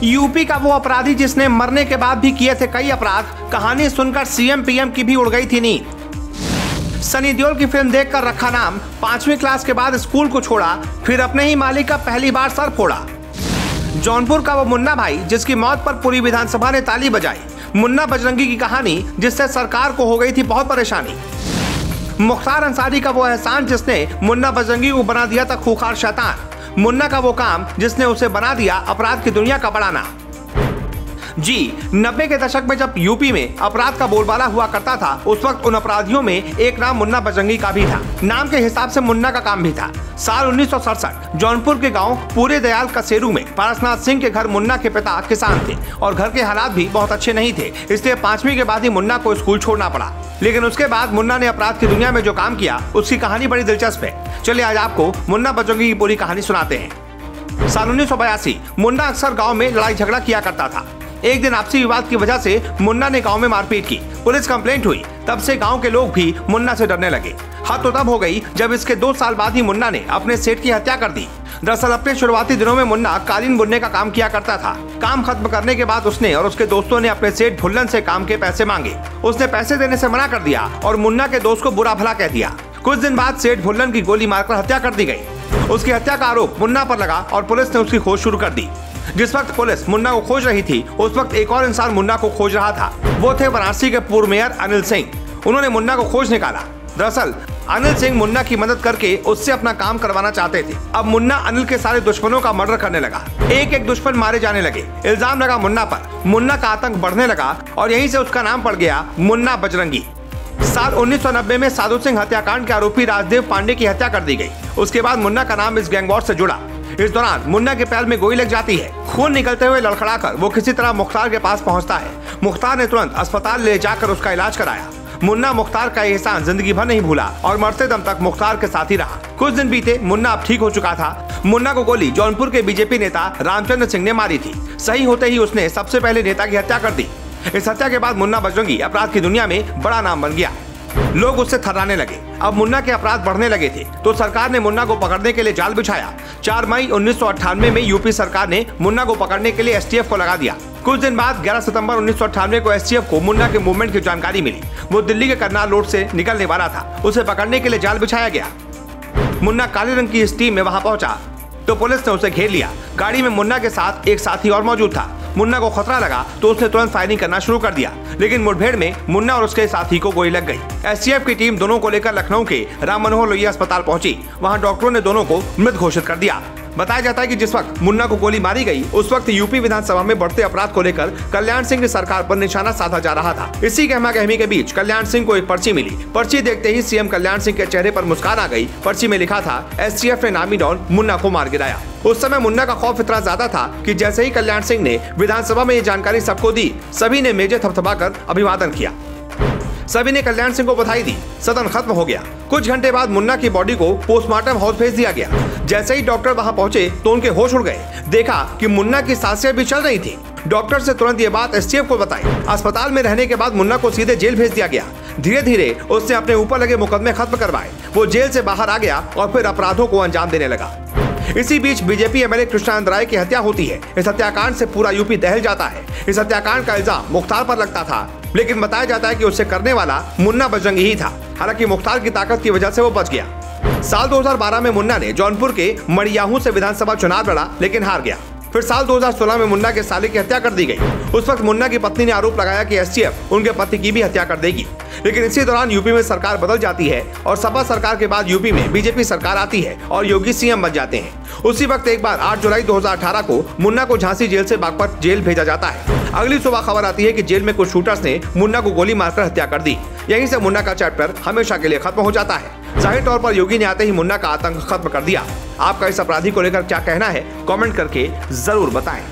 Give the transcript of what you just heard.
UP का वो अपराधी जिसने मरने के बाद भी किए थे कई अपराध, कहानी सुनकर सीएम पीएम की भी उड़ गई थी नींद। सनी देओल की फिल्म देखकर रखा नाम, 5वीं क्लास के बाद स्कूल को छोड़ा, फिर अपने ही मालिक का पहली बार सर फोड़ा। जौनपुर का वो मुन्ना भाई जिसकी मौत पर पूरी विधानसभा ने ताली बजाई। मुन्ना बजरंगी की कहानी जिससे सरकार को हो गई थी बहुत परेशानी। मुख्तार अंसारी का वो एहसान जिसने मुन्ना बजरंगी को बना दिया था खूंखार शैतान। मुन्ना का वो काम जिसने उसे बना दिया अपराध की दुनिया का बड़ा नाम। जी 90 के दशक में जब यूपी में अपराध का बोलबाला हुआ करता था, उस वक्त उन अपराधियों में एक नाम मुन्ना बजरंगी का भी था। नाम के हिसाब से मुन्ना का काम भी था। साल 1967 जौनपुर के गांव पूरे दयाल कसेरू में पारसनाथ सिंह के घर मुन्ना के पिता किसान थे और घर के हालात भी बहुत अच्छे नहीं थे, इसलिए 5वीं के बाद ही मुन्ना को स्कूल छोड़ना पड़ा। लेकिन उसके बाद मुन्ना ने अपराध की दुनिया में जो काम किया उसकी कहानी बड़ी दिलचस्प है। चलिए आज आपको मुन्ना बजरंगी की पूरी कहानी सुनाते हैं। साल 1982 मुन्ना अक्सर गाँव में लड़ाई झगड़ा किया करता था। एक दिन आपसी विवाद की वजह से मुन्ना ने गांव में मारपीट की। पुलिस कंप्लेंट हुई। तब से गांव के लोग भी मुन्ना से डरने लगे। हद तो तब हो गई जब इसके 2 साल बाद ही मुन्ना ने अपने सेठ की हत्या कर दी। दरअसल अपने शुरुआती दिनों में मुन्ना कालीन बुनने का काम किया करता था। काम खत्म करने के बाद उसने और उसके दोस्तों ने अपने सेठ भुल्लन से काम के पैसे मांगे। उसने पैसे देने से मना कर दिया और मुन्ना के दोस्त को बुरा भला कह दिया। कुछ दिन बाद सेठ भुल्लन की गोली मारकर हत्या कर दी गई। उसकी हत्या का आरोप मुन्ना पर लगा और पुलिस ने उसकी खोज शुरू कर दी। जिस वक्त पुलिस मुन्ना को खोज रही थी, उस वक्त एक और इंसान मुन्ना को खोज रहा था। वो थे वाराणसी के पूर्व मेयर अनिल सिंह। उन्होंने मुन्ना को खोज निकाला। दरअसल अनिल सिंह मुन्ना की मदद करके उससे अपना काम करवाना चाहते थे। अब मुन्ना अनिल के सारे दुश्मनों का मर्डर करने लगा। एक एक दुश्मन मारे जाने लगे। इल्जाम लगा मुन्ना पर। मुन्ना का आतंक बढ़ने लगा और यहीं से उसका नाम पड़ गया मुन्ना बजरंगी। साल 1990 में साधु सिंह हत्याकांड के आरोपी राजदेव पांडे की हत्या कर दी गई। उसके बाद मुन्ना का नाम इस गैंगवॉर से जुड़ा। इस दौरान मुन्ना के पैर में गोली लग जाती है। खून निकलते हुए लड़खड़ाकर वो किसी तरह मुख्तार के पास पहुंचता है। मुख्तार ने तुरंत अस्पताल ले जाकर उसका इलाज कराया। मुन्ना मुख्तार का एहसान जिंदगी भर नहीं भूला और मरते दम तक मुख्तार के साथ ही रहा। कुछ दिन बीते, मुन्ना अब ठीक हो चुका था। मुन्ना को गोली जौनपुर के बीजेपी नेता रामचंद्र सिंह ने मारी थी। सही होते ही उसने सबसे पहले नेता की हत्या कर दी। इस हत्या के बाद मुन्ना बजरंगी अपराध की दुनिया में बड़ा नाम बन गया। लोग उससे थर्राने लगे। अब मुन्ना के अपराध बढ़ने लगे थे तो सरकार ने मुन्ना को पकड़ने के लिए जाल बिछाया। 4 मई 1998 में यूपी सरकार ने मुन्ना को पकड़ने के लिए एसटीएफ को लगा दिया। कुछ दिन बाद 11 सितंबर 1998 को एसटीएफ को मुन्ना के मूवमेंट की जानकारी मिली। वो दिल्ली के करनाल रोड से निकलने वाला था। उसे पकड़ने के लिए जाल बिछाया गया। मुन्ना काले रंग की इस टीम में वहां पहुंचा तो पुलिस ने उसे घेर लिया। गाड़ी में मुन्ना के साथ एक साथी और मौजूद था। मुन्ना को खतरा लगा तो उसने तुरंत फायरिंग करना शुरू कर दिया, लेकिन मुठभेड़ में मुन्ना और उसके साथी को गोली लग गई। एसटीएफ की टीम दोनों को लेकर लखनऊ के राम मनोहर लोहिया अस्पताल पहुंची। वहां डॉक्टरों ने दोनों को मृत घोषित कर दिया। बताया जाता है कि जिस वक्त मुन्ना को गोली मारी गई, उस वक्त यूपी विधानसभा में बढ़ते अपराध को लेकर कल्याण सिंह की सरकार पर निशाना साधा जा रहा था। इसी गहमा-गहमी के बीच कल्याण सिंह को एक पर्ची मिली। पर्ची देखते ही सीएम कल्याण सिंह के चेहरे पर मुस्कान आ गई। पर्ची में लिखा था, एसटीएफ ने नामी डॉन मुन्ना को मार गिराया। उस समय मुन्ना का खौफ इतना ज्यादा था कि जैसे ही कल्याण सिंह ने विधानसभा में ये जानकारी सबको दी, सभी ने मेजे थपथपाकर अभिवादन किया। सभी ने कल्याण सिंह को बधाई दी। सदन खत्म हो गया। कुछ घंटे बाद मुन्ना की बॉडी को पोस्टमार्टम हाउस भेज दिया गया। जैसे ही डॉक्टर वहां पहुंचे तो उनके होश उड़ गए। देखा कि मुन्ना की सांसें भी चल रही थी। डॉक्टर से तुरंत ये बात एसटीएफ को बताई। अस्पताल में रहने के बाद मुन्ना को सीधे जेल भेज दिया गया। धीरे धीरे उसने अपने ऊपर लगे मुकदमे खत्म करवाए। वो जेल से बाहर आ गया और फिर अपराधों को अंजाम देने लगा। इसी बीच बीजेपी एमएलए कृष्णानंद राय की हत्या होती है। इस हत्याकांड से पूरा यूपी दहल जाता है। इस हत्याकांड का इल्जाम मुख्तार पर लगता था, लेकिन बताया जाता है कि उसे करने वाला मुन्ना बजरंगी ही था। हालांकि मुख्तार की ताकत की वजह से वो बच गया। साल 2012 में मुन्ना ने जौनपुर के मड़ियाहू से विधानसभा चुनाव लड़ा, लेकिन हार गया। फिर साल 2016 में मुन्ना के साले की हत्या कर दी गई। उस वक्त मुन्ना की पत्नी ने आरोप लगाया कि एसटीएफ उनके पति की भी हत्या कर देगी। लेकिन इसी दौरान यूपी में सरकार बदल जाती है और सपा सरकार के बाद यूपी में बीजेपी सरकार आती है और योगी सीएम बन जाते हैं। उसी वक्त एक बार 8 जुलाई 2018 को मुन्ना को झांसी जेल से बागपत जेल भेजा जाता है। अगली सुबह खबर आती है कि जेल में कुछ शूटर्स ने मुन्ना को गोली मारकर हत्या कर दी। यहीं से मुन्ना का चैप्टर हमेशा के लिए खत्म हो जाता है। जाहिर तौर पर योगी ने आते ही मुन्ना का आतंक खत्म कर दिया। आपका इस अपराधी को लेकर क्या कहना है, कमेंट करके जरूर बताएं।